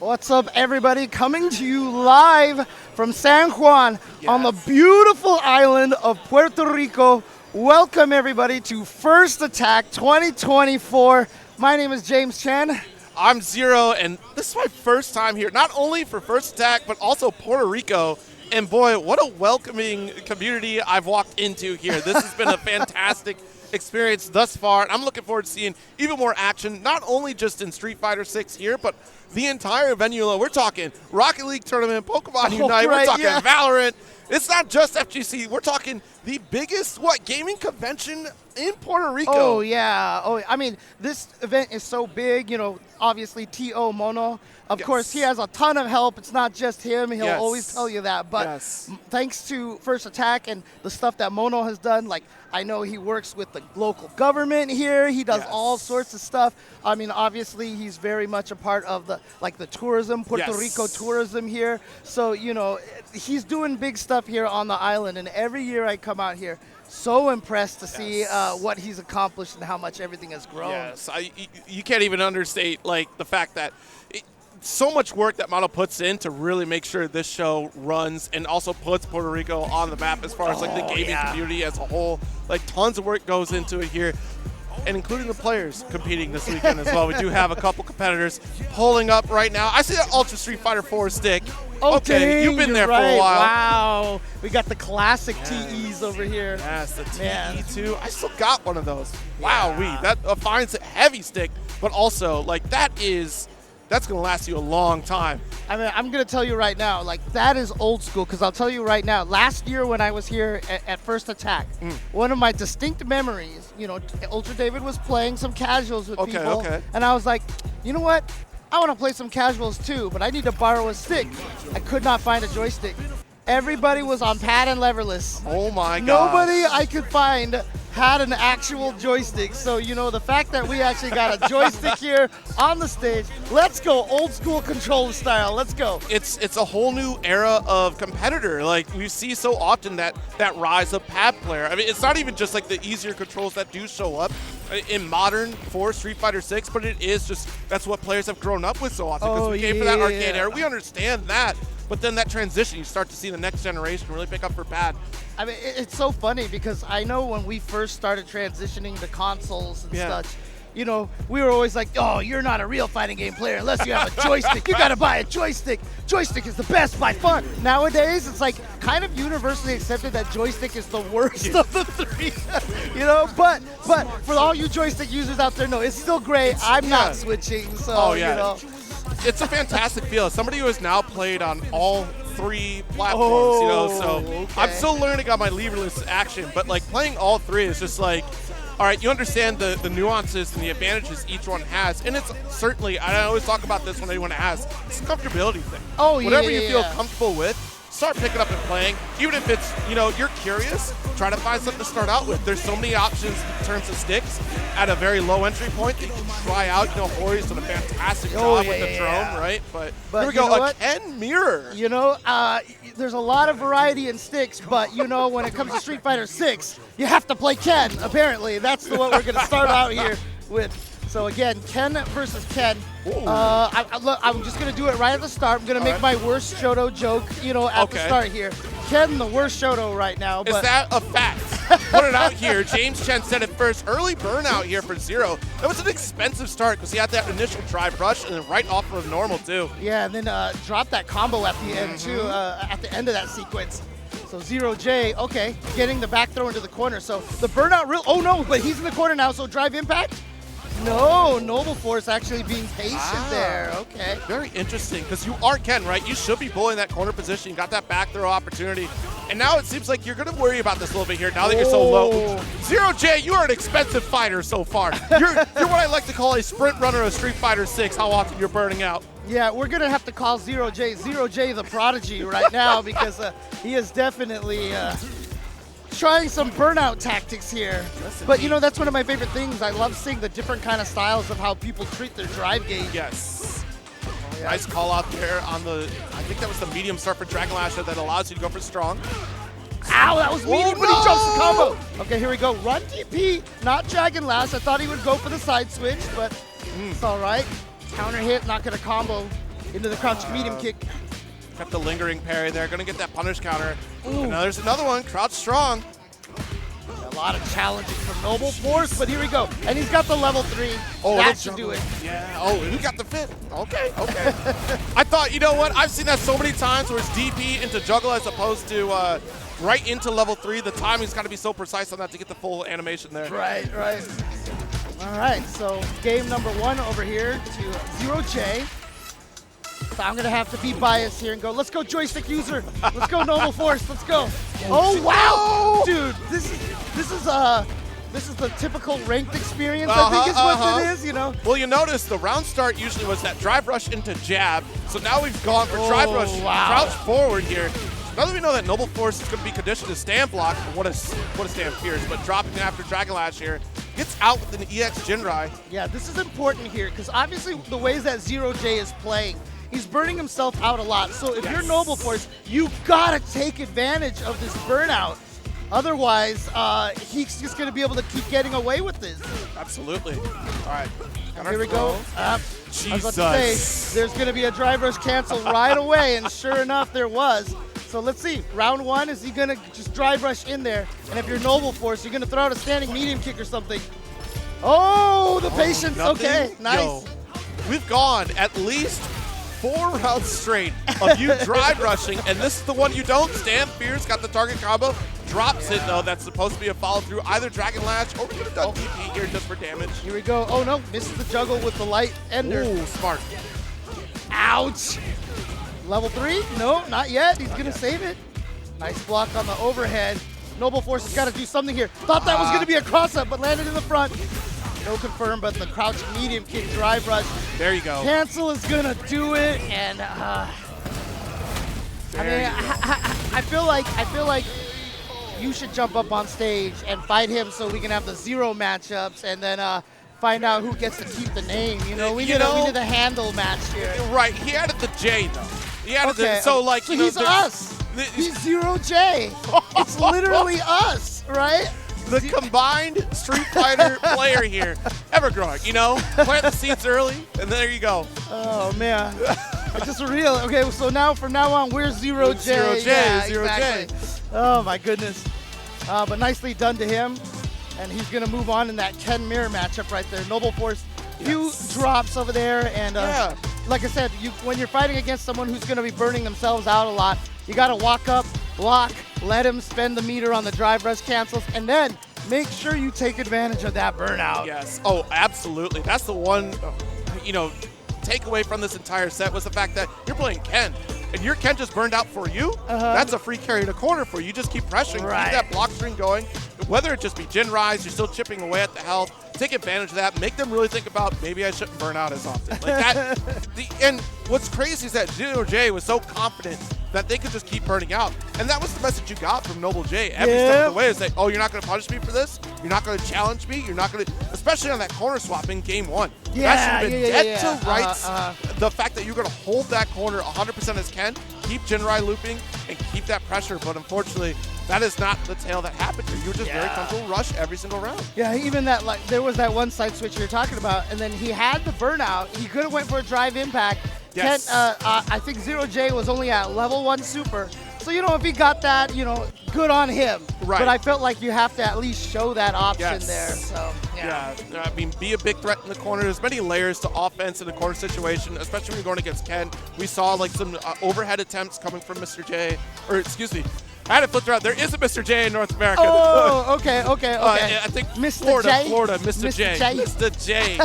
What's up, everybody? Coming to you live from San Juan on the beautiful island of Puerto Rico. Welcome, everybody, to First Attack 2024. My name is James Chen. I'm Zero, and this is my first time here, not only for First Attack, but also Puerto Rico. And boy, what a welcoming community I've walked into here. This has been a fantastic experience thus far, and I'm looking forward to seeing even more action, not only just in Street Fighter 6 here, but the entire venue. We're talking Rocket League Tournament, Pokemon Unite, we're talking Valorant. It's not just FGC, we're talking the biggest, gaming convention in Puerto Rico. Oh, yeah. Oh, I mean, this event is so big, you know, obviously T.O. Mono. Of course, he has a ton of help. It's not just him. He'll always tell you that. But thanks to First Attack and the stuff that Mono has done, like, I know he works with the local government here. He does all sorts of stuff. I mean, obviously, he's very much a part of the tourism, Puerto Rico tourism here. So, you know, he's doing big stuff here on the island. And every year I come out here, so impressed to see what he's accomplished and how much everything has grown. Yes, you can't even understate, like, the fact that so much work that Mono puts in to really make sure this show runs and also puts Puerto Rico on the map as far as like the gaming community as a whole. Like, tons of work goes into it here, and including the players competing this weekend as well. We do have a couple competitors pulling up right now. I see that Ultra Street Fighter 4 stick. Okay, you've been there for a while. Wow, we got the classic TEs over here. Yes, the TE too. I still got one of those. Wow, that a fine heavy stick, but also like that's going to last you a long time. I mean, I'm going to tell you right now, like, that is old school, because I'll tell you right now, last year when I was here at First Attack, one of my distinct memories, you know, Ultra David was playing some casuals with people, and I was like, you know what? I want to play some casuals too, but I need to borrow a stick. I could not find a joystick. Everybody was on pad and leverless. Oh my god. Nobody I could find had an actual joystick. So, you know, the fact that we actually got a joystick here on the stage, let's go old school controller style. Let's go. It's a whole new era of competitor. Like, we see so often that rise of pad player. I mean, it's not even just like the easier controls that do show up in modern for Street Fighter 6, but it is just, that's what players have grown up with so often, because we came from that arcade era. We understand that. But then that transition, you start to see the next generation really pick up for pad. I mean, it's so funny, because I know when we first started transitioning to consoles and such, you know, we were always like, oh, you're not a real fighting game player unless you have a joystick. You got to buy a joystick. Joystick is the best by far. Nowadays, it's like kind of universally accepted that joystick is the worst of the three. You know, but for all you joystick users out there, no, it's still great. I'm not switching, so, you know. It's a fantastic feel. As somebody who has now played on all three platforms, you know, so I'm still learning on my leverless action, but like playing all three is just like, all right, you understand the nuances and the advantages each one has, and it's certainly, I always talk about this when anyone asks, it's a comfortability thing. Whatever you feel comfortable with, start picking up and playing. Even if it's, you know, you're curious, try to find something to start out with. There's so many options in terms of sticks at a very low entry point that you can try out. You know, Hori's done a fantastic job with the drone, right? But here we go, a Ken mirror. You know, there's a lot of variety in sticks, but, you know, when it comes to Street Fighter 6, you have to play Ken, apparently. That's what we're going to start out here with. So again, Ken versus Ken. I'm just going to do it right at the start. I'm going to make my worst Shoto joke, you know, at the start here. Ken, the worst Shoto right now. Is that a fact? Put it out here. James Chen said it first. Early burnout here for Zero. That was an expensive start because he had that initial drive rush and then right off of normal too. Yeah, and then drop that combo at the end too, at the end of that sequence. So ZeroJ, getting the back throw into the corner. So the burnout, oh no, but he's in the corner now, so drive impact? No, NobleForce actually being patient there. Okay. Very interesting, because you are Ken, right? You should be bullying that corner position. You got that back throw opportunity. And now it seems like you're going to worry about this a little bit here now that you're so low. ZeroJ, you are an expensive fighter so far. You're what I like to call a sprint runner of Street Fighter 6, how often you're burning out. Yeah, we're going to have to call ZeroJ the prodigy right now, because he is definitely trying some burnout tactics here. But, you know, that's one of my favorite things. I love seeing the different kind of styles of how people treat their drive gauge. Yes. Nice call out there on the, I think that was the medium start for Dragon Lasher that allows you to go for strong. Ow, that was medium, but he jumps the combo. Okay, here we go. Run DP, not Dragon Lash. I thought he would go for the side switch, but it's all right. Counter hit, not going to combo. into the crouch medium kick. Got the lingering parry there. Going to get that punish counter. Now there's another one. Crouch strong. A lot of challenging from NobleForce, but here we go. And he's got the level 3. Oh, that should do it. Yeah. Oh, and he got the fit. Okay. I thought, you know what? I've seen that so many times where it's DP into juggle as opposed to right into level 3. The timing's got to be so precise on that to get the full animation there. Right. All right, so game number 1 over here to ZeroJ. So I'm going to have to be biased here and go, let's go joystick user. Let's go NobleForce. Let's go. Oh, wow. Dude, this is the typical ranked experience, I think is what it is, you know. Well, you notice the round start usually was that drive rush into jab. So now we've gone for drive rush, crouch forward here. Now that we know that NobleForce is going to be conditioned to stand block, what a stand fierce, but dropping after Dragon Lash here, gets out with an EX Jinrai. Yeah, this is important here because obviously the ways that ZeroJ is playing, he's burning himself out a lot. So if you're NobleForce, you gotta take advantage of this burnout. Otherwise, he's just gonna be able to keep getting away with this. Absolutely. All right. Here we go. Jesus. I was about to say, there's gonna be a drive rush cancel right away, and sure enough, there was. So let's see. Round 1, is he gonna just drive rush in there? And if you're NobleForce, you're gonna throw out a standing medium kick or something. Oh, the patience. Okay, nice. Yo, we've gone at least 4 rounds straight of you drive rushing, and this is the one you don't. Stand fierce, got the target combo, drops it though. That's supposed to be a follow through, either Dragon Lash or we could have done DP here just for damage. Here we go. Oh no, misses the juggle with the light ender. Ooh, smart. Ouch. Level 3? No, not yet. He's gonna save it. Nice block on the overhead. NobleForce has got to do something here. Thought that was gonna be a cross up, but landed in the front. No confirm, but the crouch medium kick drive rush. There you go. Cancel is gonna do it, and I mean, I feel like you should jump up on stage and fight him so we can have the 0 matchups, and then find out who gets to keep the name. You know, we need a handle match here. Right. He added the J though. He added the so you know, he's us. He's ZeroJ. It's literally us, right? The combined Street Fighter player here, ever growing, you know? Plant the seeds early, and there you go. Oh, man. I just realized. Okay, so now from now on, we're ZeroJ. ZeroJ. Exactly. Oh, my goodness. But nicely done to him. And he's going to move on in that Ken Mirror matchup right there. NobleForce, few drops over there. And like I said, when you're fighting against someone who's going to be burning themselves out a lot, you got to walk up, block, let him spend the meter on the drive rush cancels, and then make sure you take advantage of that burnout. Yes. Oh, absolutely. That's the one, you know, takeaway from this entire set was the fact that you're playing Ken, and your Ken just burned out for you. That's a free carry to corner for you. You just keep pressuring, keep that block string going. Whether it just be Jinrais, you're still chipping away at the health. Take advantage of that. Make them really think about maybe I shouldn't burn out as often. Like that. And what's crazy is that ZeroJ was so confident that they could just keep burning out. And that was the message you got from NobleJ every step of the way. Is like, oh, you're not going to punish me for this? You're not going to challenge me? You're not going to, especially on that corner swap in game 1. That should have been dead to rights. The fact that you're going to hold that corner 100% as Ken, keep Jinrai looping, and keep that pressure. But unfortunately, that is not the tale that happened here. You were just very comfortable rush every single round. Yeah, even that, like, there was that one side switch you were talking about, and then he had the burnout. He could have went for a drive impact. Yes. I think ZeroJ was only at level 1 super. So, you know, if he got that, you know, good on him. Right. But I felt like you have to at least show that option there. So, yeah. I mean, be a big threat in the corner. There's many layers to offense in the corner situation, especially when you're going against Ken. We saw, like, some overhead attempts coming from Mr. J. Or, excuse me. I had it flipped around. There is a Mr. J in North America. Oh, okay. I think Mr. Florida, Mr. J. Mr. J.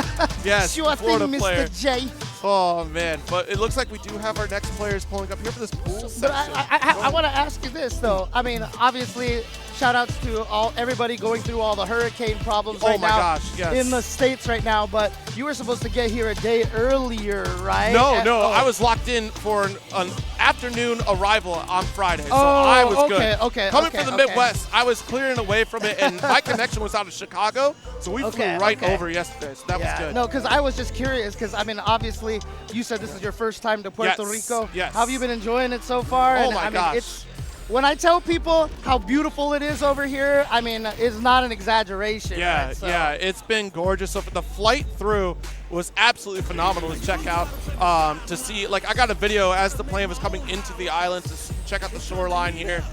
Yes, sure Florida thing, player. Mr. J. Oh, man. But it looks like we do have our next players pulling up here for this pool section. But I want to ask you this, though. I mean, obviously, shout-outs to everybody going through all the hurricane problems right now. Oh, my gosh, yes. In the States right now. But you were supposed to get here a day earlier, right? No. I was locked in for an afternoon arrival on Friday, so I was good. Coming from the Midwest, I was clearing away from it, and my connection was out of Chicago, so we flew right over yesterday, so that was good. No, because I was just curious, because, I mean, obviously, you said this is your first time to Puerto Rico. Yes. How have you been enjoying it so far? Oh, my gosh. when I tell people how beautiful it is over here, I mean, it's not an exaggeration. Yeah, right? So. yeah, it's been gorgeous. So the flight through was absolutely phenomenal to check out, to see. Like, I got a video as the plane was coming into the island to check out the shoreline here.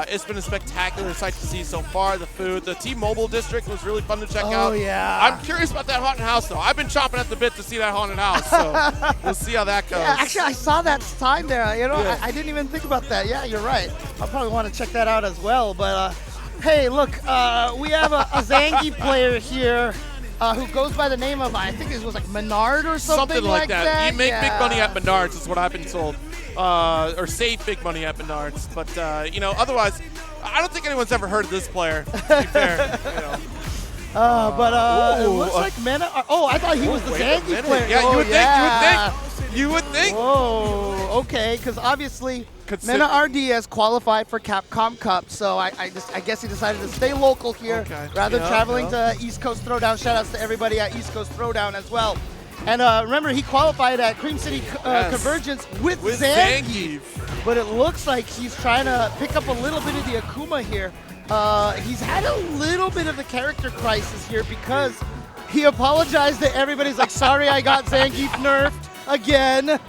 It's been a spectacular sight to see so far. The food, the T-Mobile district was really fun to check out. Oh, yeah. I'm curious about that haunted house, though. I've been chomping at the bit to see that haunted house, so we'll see how that goes. Yeah, actually, I saw that sign there. You know, Yeah. I didn't even think about that. Yeah, you're right. I'll probably want to check that out as well. But, hey, look, we have a Zangief player here who goes by the name of, I think it was like MenaRD or something like that. You make yeah. big money at Menards, is what I've been told. Or save big money at Menards. But, you know, otherwise, I don't think anyone's ever heard of this player, to be fair. You know. It looks like Mena. Oh, I thought he was the Zangief player. Yeah, oh, you would think. You would think. Oh, okay, because obviously MenaRD has qualified for Capcom Cup, so I guess he decided to stay local here rather than traveling to East Coast Throwdown. Shoutouts to everybody at East Coast Throwdown as well. And remember, he qualified at Cream City Convergence with Zangief. But it looks like he's trying to pick up a little bit of the Akuma here. He's had a little bit of the character crisis here because he apologized to everybody. He's like, sorry, I got Zangief nerfed again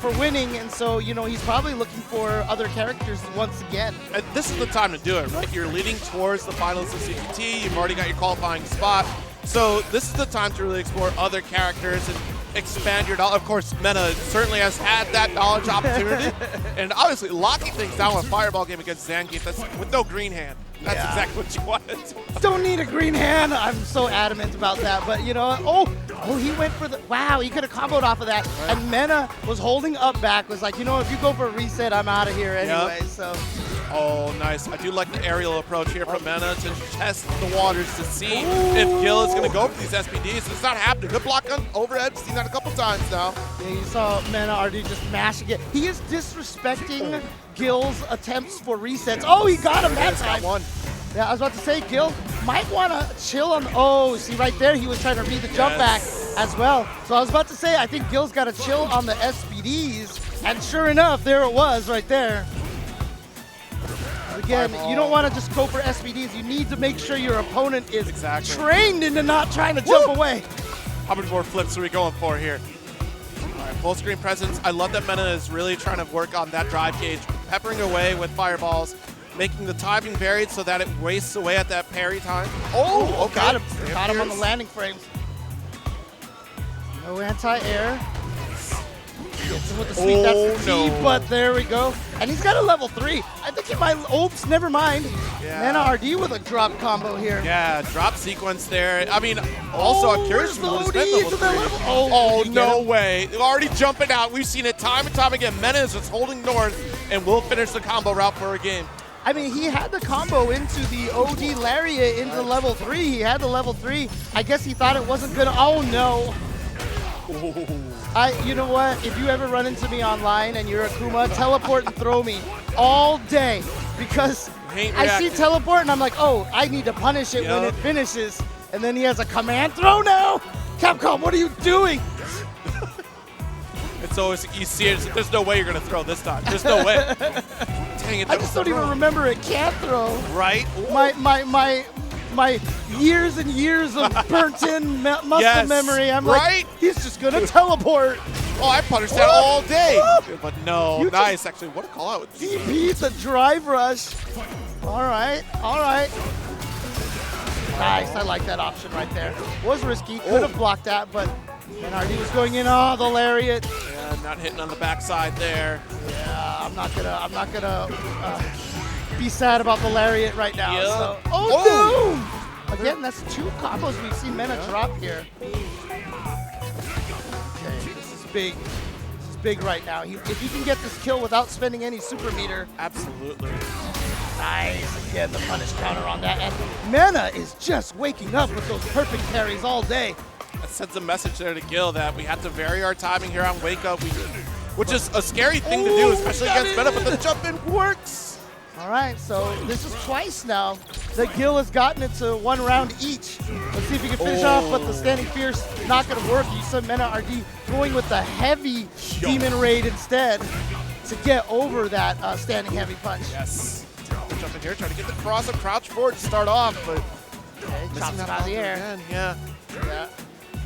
for winning. And so, you know, he's probably looking for other characters once again. And this is the time to do it, right? You're leading towards the finals of CGT. You've already got your qualifying spot. So this is the time to really explore other characters and expand your knowledge. Of course, Mena certainly has had that knowledge opportunity. And obviously locking things down with a fireball game against Zangief, that's with no green hand. That's exactly what you wanted. Don't need a green hand. I'm so adamant about that. But, you know, oh, he went for the, wow, he could have comboed off of that. Right. And Mena was holding up back, was like, you know, if you go for a reset, I'm out of here anyway. So. Oh, nice. I do like the aerial approach here from Mena to test the waters to see if Gil is going to go for these SPDs. It's not happening. Good block on overhead. Seen that a couple times now. Yeah, you saw MenaRD just mashing it. He is disrespecting Gil's attempts for resets. Oh, he got him that time. One. Yeah, I was about to say, Gil might want to chill on, oh, see right there, he was trying to read the jump back as well. So I was about to say, I think Gil's got to chill on the SPDs, and sure enough, there it was right there. Again, you don't want to just go for SPDs. You need to make sure your opponent is trained into not trying to jump away. How many more flips are we going for here? All right, full screen presence. I love that Mena is really trying to work on that drive gauge, peppering away with fireballs, making the timing varied so that it wastes away at that parry time. Oh, okay. Got him. Got him on the landing frames. No anti-air. Gets him with the sweep. That's the T, but there we go. And he's got a level 3. I think he might, oops, never mind. Yeah. MenaRD with a drop combo here. Yeah, drop sequence there. I mean, also, I'm curious if level 3. Oh, no way. They're already jumping out. We've seen it time and time again. Mena is just holding north and will finish the combo route for a game. I mean, he had the combo into the OD Lariat into level 3. He had the level 3. I guess he thought it wasn't gonna, oh no. You know what? If you ever run into me online and you're Akuma, teleport and throw me all day because I see teleport and I'm like, oh, I need to punish it when it finishes. And then he has a command throw now. Capcom, what are you doing? It's always, you see it, there's no way you're going to throw this time. There's no way. Dang it, I just don't even remember it can't throw. Right? My years and years of burnt-in muscle memory. I'm like, he's just gonna teleport. Oh, I punished that all day. But no, nice. Actually, what a call out. DP the drive rush. All right, all right. Nice, I like that option right there. Was risky, could have blocked that, but MenaRD was going in. Oh, the lariat. Yeah, not hitting on the backside there. Yeah, I'm not gonna be sad about the lariat right now. Yeah. So. Oh, no! Again, that's 2 combos we've seen Mena drop here. Okay, this is big. This is big right now. If he can get this kill without spending any super meter. Absolutely. Nice. Again, the punish counter on that. And Mena is just waking up with those perfect parries all day. That sends a message there to Gil that we have to vary our timing here on Wake Up, which is a scary thing to do, especially against Mena, but the jump in works. All right, so this is twice now that Gil has gotten it to 1 round each. Let's see if he can finish off, but the standing fierce not going to work. You said MenaRD going with the heavy demon raid instead. to get over that standing heavy punch. Yes. Jump in here, try to get the cross and crouch forward to start off, but chops it out of the air. Again. Yeah.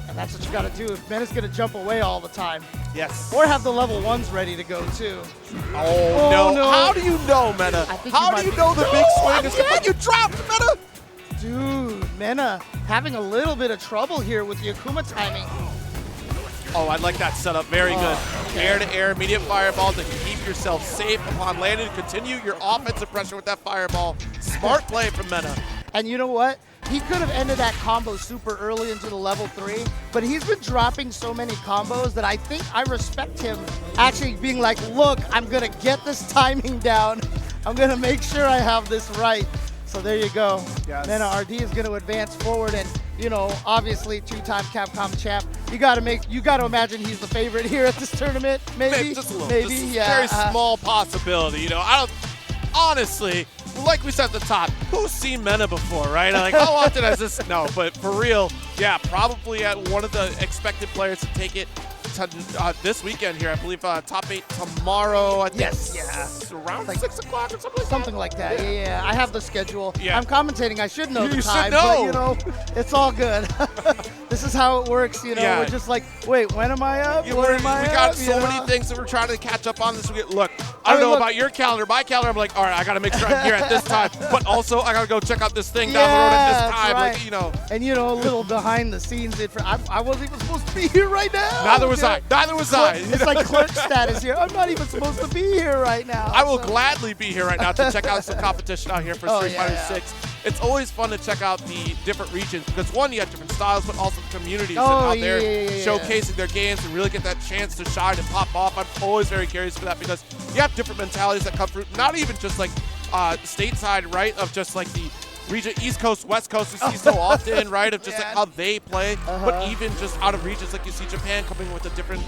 And that's what you got to do if Mena's going to jump away all the time. Yes. Or have the level 1s ready to go, too. Oh, no. How do you know, Mena? How do you know the big swing is going to you dropped, Mena? Dude, Mena having a little bit of trouble here with the Akuma timing. Oh, I like that setup. Very good. Okay. Air-to-air, immediate fireball to keep yourself safe upon landing. Continue your offensive pressure with that fireball. Smart play from Mena. And you know what? He could have ended that combo super early into the level 3, but he's been dropping so many combos that I think I respect him actually being like, look, I'm going to get this timing down. I'm going to make sure I have this right. So there you go. Yes. MenaRD is going to advance forward, and you know, obviously 2-time Capcom champ. You got to imagine he's the favorite here at this tournament. Maybe, just a little. maybe, just yeah. Very small possibility. You know, I don't. Honestly, like we said at the top, who's seen Mena before, right? Like, how often has this? No, but for real, yeah, probably at one of the expected players to take it to, this weekend here. I believe top 8 tomorrow. I think. Yes. Yeah. Around like 6 o'clock or something. Something like that. Yeah. I have the schedule. Yeah. I'm commentating. I should know the you time, should know. but you know, it's all good. This is how it works. You know, we're just like, wait, when am I up? Yeah, when am I we up? got so many things that we're trying to catch up on this week. Look, I don't know about your calendar. My calendar, I'm like, all right, I got to make sure I'm here at this time. But also, I got to go check out this thing down the road at this time. Right. Like, you know. And you know, a little behind the scenes. I wasn't even supposed to be here right now. Neither was I. Neither was I. It's like clerk status here. I'm not even supposed to be here right now. I will gladly be here right now to check out some competition out here for Street Fighter 6. It's always fun to check out the different regions because, one, you have different styles, but also the communities out there showcasing their games and really get that chance to shine and pop off. I'm always very curious for that because you have different mentalities that come through, not even just like stateside, right, of just like the region, East Coast, West Coast, we see so often, right, of just like how they play, but even just out of regions, like you see Japan coming with a different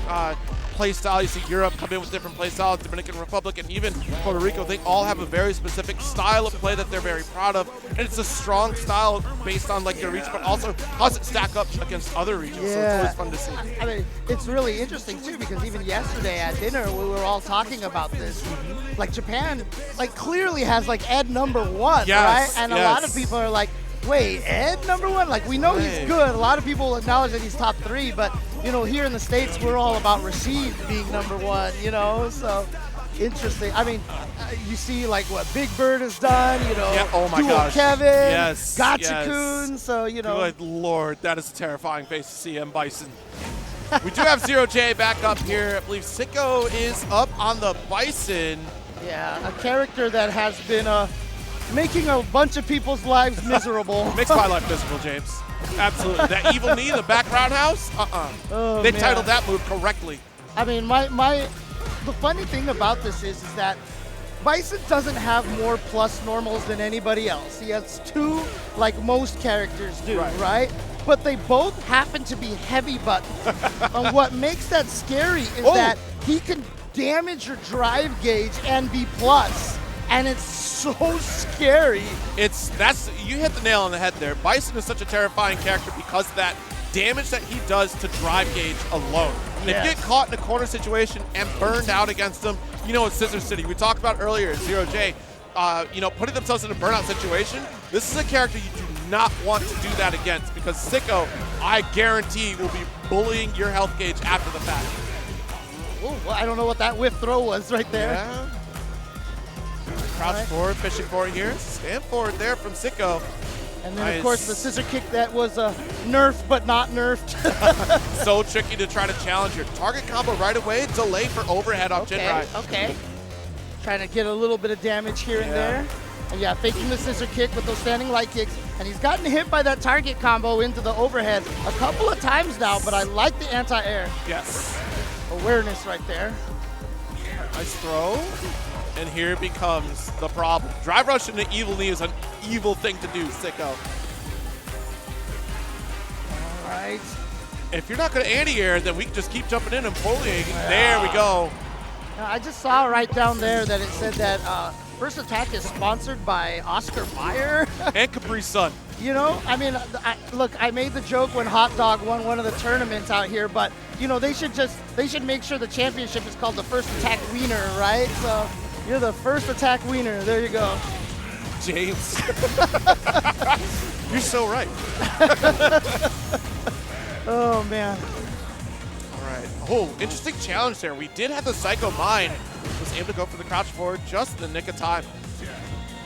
play style, you see Europe come in with different play styles, Dominican Republic, and even Puerto Rico. They all have a very specific style of play that they're very proud of, and it's a strong style based on like their region, but also how does it stack up against other regions, so it's always fun to see. I mean, it's really interesting too because even yesterday at dinner we were all talking about this. Like Japan, like clearly has like Ed #1, right? And a lot of people are like, wait, Ed #1? Like we know he's good. A lot of people acknowledge that he's top 3, but you know, here in the States, we're all about Rashid being #1, you know? So interesting. I mean, you see like what Big Bird has done, you know, oh my Dual gosh. Kevin, Gotcha-kun, so you know. Good Lord, that is a terrifying face to see, M. Bison. We do have ZeroJ back up here. I believe Xisiko is up on the Bison. Yeah, a character that has been making a bunch of people's lives miserable. Makes my life miserable, James. Absolutely. That evil knee, the back roundhouse? Oh, they titled that move correctly. I mean, the funny thing about this is that Bison doesn't have more plus normals than anybody else. He has 2, like most characters do, right? But they both happen to be heavy buttons. And what makes that scary is that he can damage your drive gauge and be plus. And it's so scary. You hit the nail on the head there. Bison is such a terrifying character because of that damage that he does to drive gauge alone. And if you get caught in a corner situation and burned out against him, you know it's Scissor City. We talked about earlier, ZeroJ, you know, putting themselves in a burnout situation. This is a character you do not want to do that against because Xisiko, I guarantee, will be bullying your health gauge after the fact. Well, I don't know what that whiff throw was right there. Yeah. Crouch forward, fishing for it here. Stand forward there from Xisiko. And then, of course, the scissor kick that was nerfed but not nerfed. So tricky to try to challenge your target combo right away. Delay for overhead off Jinrai. Okay. Trying to get a little bit of damage here and there. And yeah, faking the scissor kick with those standing light kicks. And he's gotten hit by that target combo into the overhead a couple of times now, but I like the anti-air. Yes. Awareness right there. Nice throw. And here becomes the problem. Drive rush into evil knee is an evil thing to do, Xisiko. All right. If you're not going to anti-air, then we can just keep jumping in and bullying. There we go. Now, I just saw right down there that it said that First Attack is sponsored by Oscar Mayer. And Capri Sun. You know, I mean, look, I made the joke when Hot Dog won one of the tournaments out here, but you know, they should make sure the championship is called the first attack wiener, right? So you're the first attack wiener. There you go. James. You're so right. Oh, man. All right. Oh, interesting challenge there. We did have the Psycho Mine. Was able to go for the crouch forward just in the nick of time.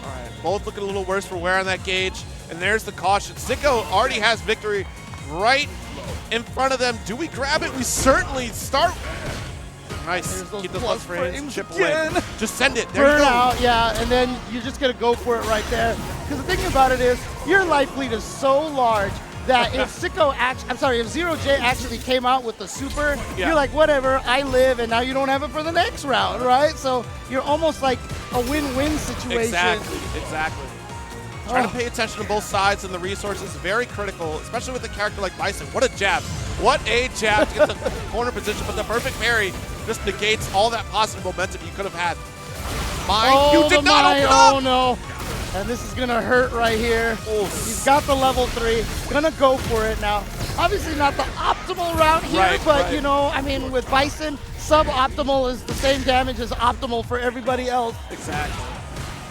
All right. Both looking a little worse for wear on that gauge. And there's the caution. Sicko already has victory right in front of them. Do we grab it? We certainly start. Nice. Keep the plus frames. Chip away. Just send it. There Burn you go. out, yeah, and then you're just going to go for it right there. Because the thing about it is, your life lead is so large that if Sicko if ZeroJ actually came out with the super, you're like, whatever, I live, and now you don't have it for the next round, right? So you're almost like a win-win situation. Exactly. Trying to pay attention to both sides and the resources, very critical, especially with a character like Bison. What a jab. What a jab to get the corner position, but the perfect parry just negates all that positive momentum you could have had. You did not open up! Oh, no. And this is going to hurt right here. He's got the level 3. Going to go for it now. Obviously not the optimal route here, but, you know, I mean, with Bison, suboptimal is the same damage as optimal for everybody else. Exactly.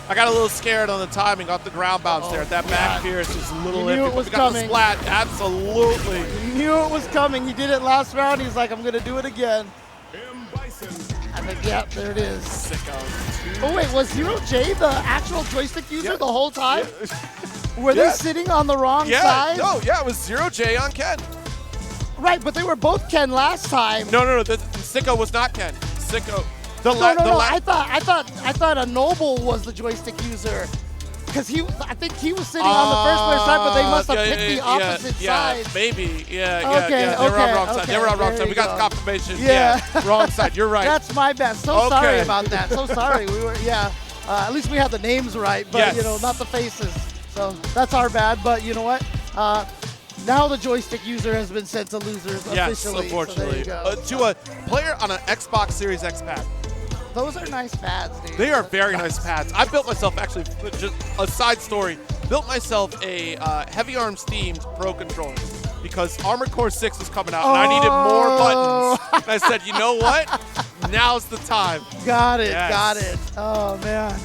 I got a little scared on the timing off the ground bounce there. That back here is just a little iffy. Knew it was we got coming. the splat, absolutely. He knew it was coming. He did it last round. He's like, I'm going to do it again. I think, yeah, there it is. Sicko. Oh, wait, was ZeroJ the actual joystick user the whole time? Were they sitting on the wrong side? No, it was ZeroJ on Ken. Right, but they were both Ken last time. No, the Sicko was not Ken. Sicko. No. I thought a Noble was the joystick user, because I think he was sitting on the first player side, but they must have picked the opposite side. Maybe. They were on wrong side. They were on wrong side. We got confirmation. Yeah, wrong side. You're right. That's my bad. So sorry about that. So sorry. We were at least we had the names right, but you know, not the faces. So that's our bad. But you know what? Now the joystick user has been sent to losers officially. Yes, unfortunately. So to a player on an Xbox Series X pad. Those are nice pads, dude. They are very nice pads. I built myself, actually, just a side story, built myself a Heavy Arms themed Pro controller because Armored Core 6 was coming out and I needed more buttons. And I said, you know what? Now's the time. Got it. Oh, man.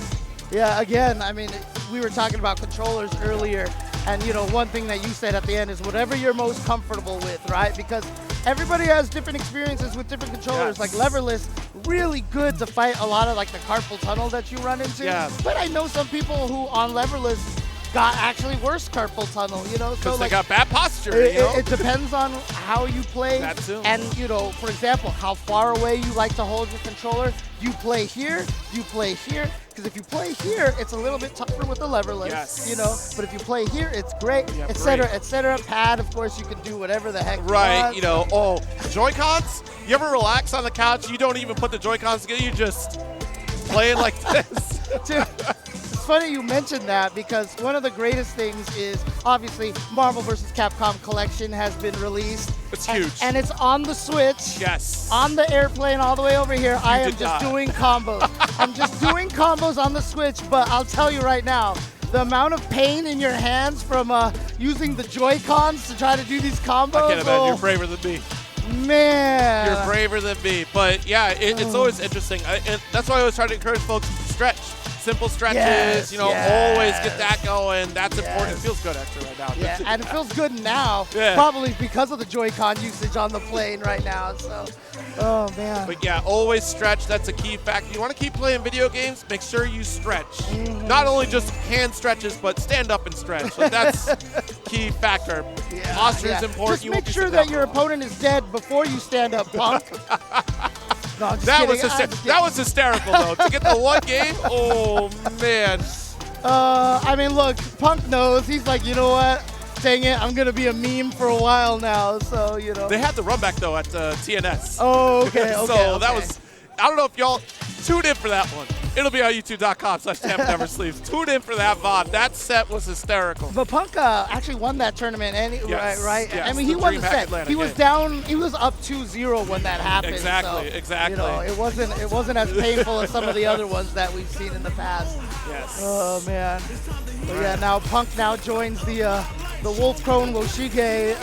Yeah, again, I mean, we were talking about controllers earlier. And, you know, one thing that you said at the end is whatever you're most comfortable with, right? Because everybody has different experiences with different controllers. Like leverless, really good to fight a lot of like the carpal tunnel that you run into. But I know some people who on leverless got actually worse carpal tunnel, you know? So like, they got bad posture, you know? It depends on how you play. That too. And, you know, for example, how far away you like to hold your controller. You play here, you play here. Because if you play here, it's a little bit tougher with the leverless, you know? But if you play here, it's great, et cetera, et cetera. Pad, of course, you can do whatever the heck you want. You know, Joy-Cons? You ever relax on the couch, you don't even put the Joy-Cons together, you just play it like this. Dude, it's funny you mentioned that because one of the greatest things is obviously Marvel vs. Capcom Collection has been released. It's huge. And it's on the Switch. Yes. On the airplane all the way over here. I am just doing combos. I'm just doing combos on the Switch, but I'll tell you right now, the amount of pain in your hands from using the Joy-Cons to try to do these combos. I can't imagine. You're braver than me. Man. You're braver than me. But yeah, it's always interesting. And that's why I always try to encourage folks to stretch. Simple stretches, you know, always get that going. That's important. It feels good actually right now. Yeah, and it feels good now, probably because of the Joy-Con usage on the plane right now. So, oh man. But yeah, always stretch. That's a key factor. You want to keep playing video games, make sure you stretch. Not only just hand stretches, but stand up and stretch. Like that's key factor. Posture is important. Just make sure that your opponent is dead before you stand up, punk. No, that was hysterical, though. To get the one game, oh, man. I mean, look, Punk knows. He's like, you know what? Dang it, I'm going to be a meme for a while now, so, you know. They had the run back, though, at TNS. Oh, okay, So that was, I don't know if y'all tuned in for that one. It'll be on youtube.com/TampaNeverSleeps. Tune in for that VOD. That set was hysterical. But Punk actually won that tournament, right? Yes, I mean, he won the set. Atlanta he was down. He was up 2-0 when that happened. Exactly. You know, it wasn't as painful as some of the other ones that we've seen in the past. Yes. Oh man. But yeah, now Punk now joins the Wolf Crone Woshige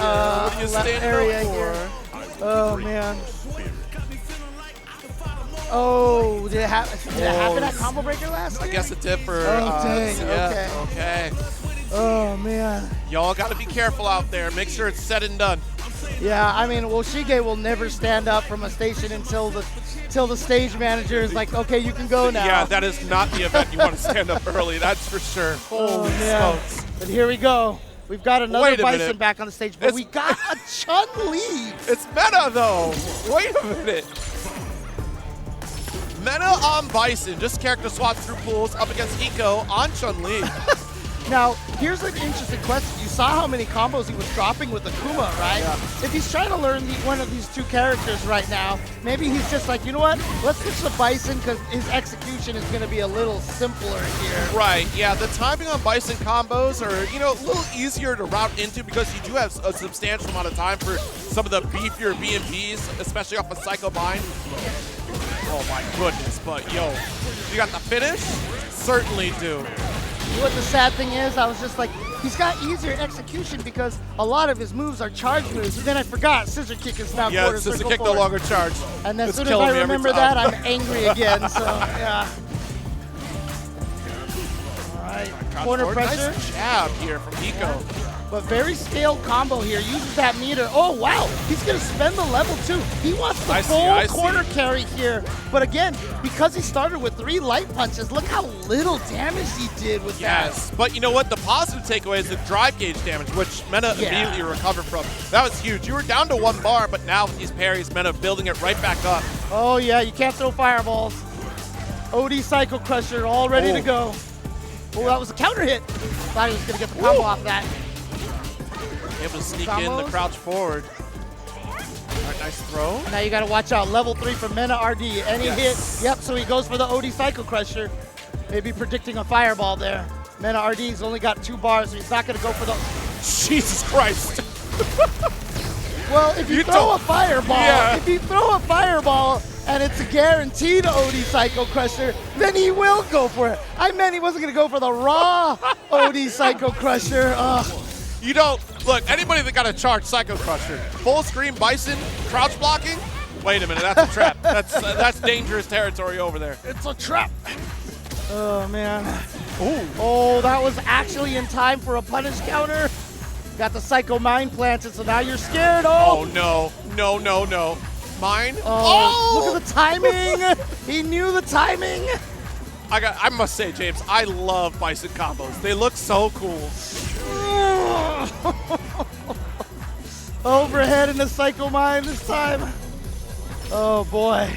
left area here. Oh, man. Oh, did it happen at Combo Breaker last year? I guess it did for dang. yeah, okay. Oh, man. Y'all got to be careful out there. Make sure it's said and done. Yeah, I mean, well, Shige will never stand up from a station until the stage manager is like, okay, you can go now. Yeah, that is not the event you want to stand up early, that's for sure. Holy smokes. But here we go. We've got another Bison back on the stage, but we got a Chun-Li. It's Mena, though. Wait a minute. Mena on Bison, just character swaps through pools up against Hiko on Chun-Li. Now, here's an interesting question. You saw how many combos he was dropping with Akuma, right? Yeah. If he's trying to learn one of these two characters right now, maybe he's just like, you know what? Let's switch to Bison because his execution is going to be a little simpler here. Right, yeah, the timing on Bison combos are, you know, a little easier to route into because you do have a substantial amount of time for some of the beefier BMPs, especially off of Psycho Bind. Oh my goodness, but yo, you got the finish? Certainly do. You know what the sad thing is? I was just like, he's got easier execution because a lot of his moves are charge moves. And then I forgot, Scissor Kick is now quarter circle Scissor Kick forward. no longer charged. And as soon as I remember that, I'm angry again, so yeah. All right, corner pressure. Nice jab here from Hiko. But very scaled combo here, uses that meter. Oh, wow, he's gonna spend the level 2. He wants the full corner carry here. But again, because he started with 3 light punches, look how little damage he did with that. Yes, but you know what? The positive takeaway is the drive gauge damage, which Mena immediately recovered from. That was huge. You were down to 1 bar, but now with these parries, Mena building it right back up. Oh yeah, you can't throw fireballs. OD Psycho Crusher all ready to go. Oh, that was a counter hit. Thought he was gonna get the combo off that. Able to sneak in the crouch forward. All right, nice throw. Now you gotta watch out. Level 3 from MenaRD. Any hit. Yep, so he goes for the OD Psycho Crusher. Maybe predicting a fireball there. MenaRD's only got 2 bars, so he's not gonna go for the... Jesus Christ. Well, if you throw a fireball, if you throw a fireball and it's a guaranteed OD Psycho Crusher, then he will go for it. I meant he wasn't gonna go for the raw OD Psycho Crusher. You don't, look, anybody that got a charged Psycho Crusher, full screen Bison, crouch blocking, wait a minute, that's a trap. That's dangerous territory over there. It's a trap. Oh, man. Ooh. Oh, that was actually in time for a punish counter. Got the Psycho Mind planted, so now you're scared. Oh, no, no, no, no. Mine? Oh, look at the timing. He knew the timing. I must say, James, I love Bison combos. They look so cool. Overhead in the Psycho Mind this time. Oh boy.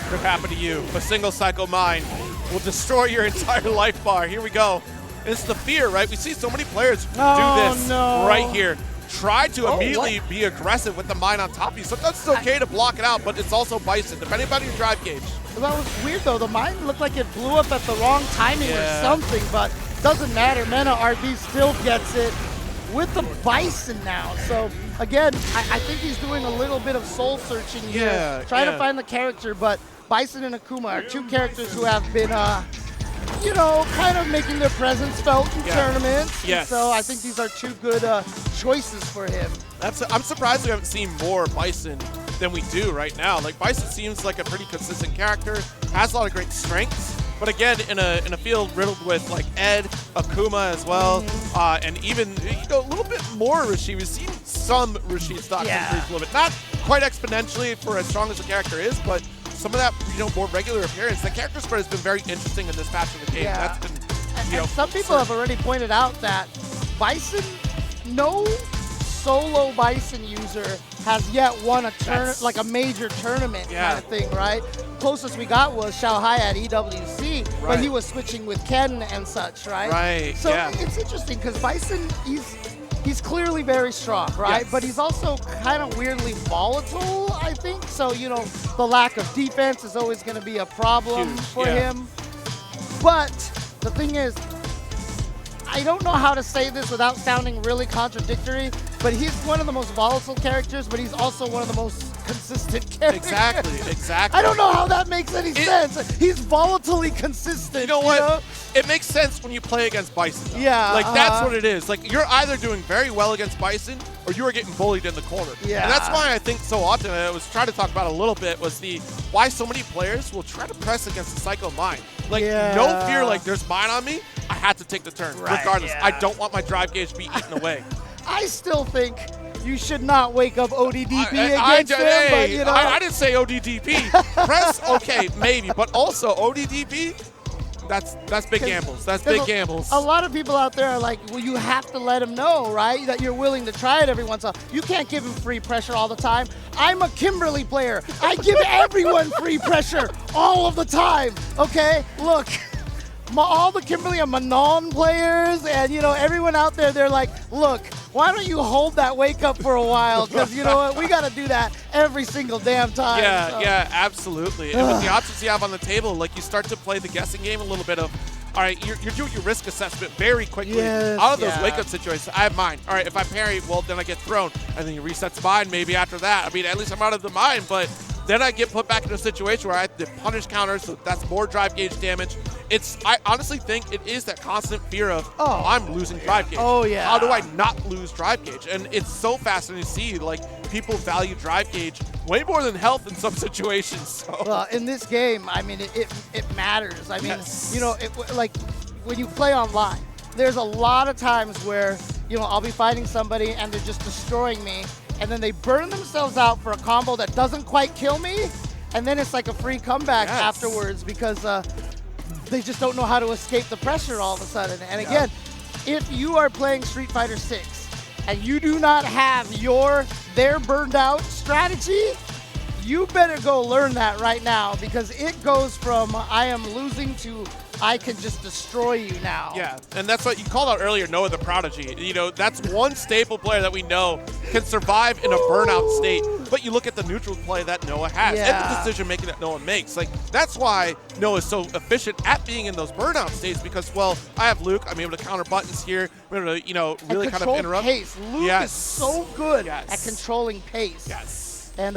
Could happen to you. A single Psycho Mind will destroy your entire life bar. Here we go. It's the fear, right? We see so many players do this right here. Try to immediately be aggressive with the Mind on top of you. Sometimes it's okay to block it out, but it's also Bison, depending on your drive gauge. That was weird though. The Mind looked like it blew up at the wrong timing or something, but doesn't matter. MenaRD still gets it with the Bison now. So again, I think he's doing a little bit of soul searching here, trying to find the character. But Bison and Akuma are 2 characters who have been, you know, kind of making their presence felt in tournaments. Yes. So I think these are 2 good choices for him. I'm surprised we haven't seen more Bison than we do right now. Like, Bison seems like a pretty consistent character, has a lot of great strengths. But again, in a field riddled with like Ed, Akuma as well, and even a little bit more Rashid. We've seen some Rashid stocks increase a little bit, not quite exponentially for as strong as the character is, but some of that more regular appearance. The character spread has been very interesting in this patch of the game. That's been, and some people have already pointed out that Bison, no solo Bison user has yet won a like a major tournament kind of thing, right? Closest we got was Xiaohai at EWC, but he was switching with Ken and such, right? Right. So it's interesting because Bison, he's clearly very strong, right? But he's also kind of weirdly volatile, I think. So, you know, the lack of defense is always going to be a problem for him. But the thing is, I don't know how to say this without sounding really contradictory, but he's one of the most volatile characters, but he's also one of the most consistent characters. Exactly. I don't know how that makes any sense. He's volatilely consistent. You know what? It makes sense when you play against Bison, though. Yeah. Like, that's what it is. Like, you're either doing very well against Bison, or you are getting bullied in the corner. Yeah. And that's why I think so often, I was trying to talk about a little bit, was why so many players will try to press against the Psycho mine. Like, no fear, like, there's mine on me, I had to take the turn, regardless. I don't want my drive gauge to be eaten away. I still think you should not wake up ODDP against him, but, you know. I didn't say ODDP. Press, okay, maybe, but also ODDP, that's big gambles. That's big gambles. A lot of people out there are like, well, you have to let him know, right, that you're willing to try it every once in a while. You can't give him free pressure all the time. I'm a Kimberly player. I give everyone free pressure all of the time, okay? Look. All the Kimberly and Manon players and, you know, everyone out there, they're like, look, why don't you hold that wake up for a while? Because, you know what, we got to do that every single damn time. Yeah, so. Yeah, absolutely. And with the options you have on the table, like, you start to play the guessing game a little bit of, all right, you're doing your risk assessment very quickly out of those wake-up situations. I have mine. All right, if I parry, well, then I get thrown. And then you reset to mine maybe after that. I mean, at least I'm out of the mine, but then I get put back in a situation where I have to punish counters, so that's more drive gauge damage. I honestly think it is that constant fear of, I'm losing drive gauge. Oh, yeah. How do I not lose drive gauge? And it's so fascinating to see, like, people value drive gauge way more than health in some situations. So. Well, in this game, I mean, it matters. I mean, you know, like, when you play online, there's a lot of times where, you know, I'll be fighting somebody and they're just destroying me, and then they burn themselves out for a combo that doesn't quite kill me, and then it's like a free comeback afterwards because they just don't know how to escape the pressure all of a sudden. And again, if you are playing Street Fighter 6 and you do not have their burned out strategy, you better go learn that right now, because it goes from I am losing to I can just destroy you now. Yeah, and that's what you called out earlier, Noah the Prodigy. You know, that's one staple player that we know can survive in a burnout state, but you look at the neutral play that Noah has and the decision-making that Noah makes. Like, that's why Noah is so efficient at being in those burnout states, because, well, I have Luke, I'm able to counter buttons here, I'm able to, you know, really kind of interrupt. Pace. Luke is so good at controlling pace. Yes. And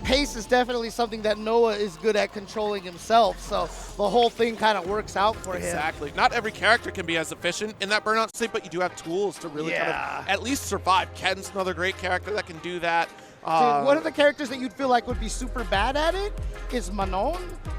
pace is definitely something that Noah is good at controlling himself, so the whole thing kind of works out for him. Exactly. Not every character can be as efficient in that burnout state, but you do have tools to really kind of at least survive. Ken's another great character that can do that. Dude, one of the characters that you'd feel like would be super bad at it is Manon, but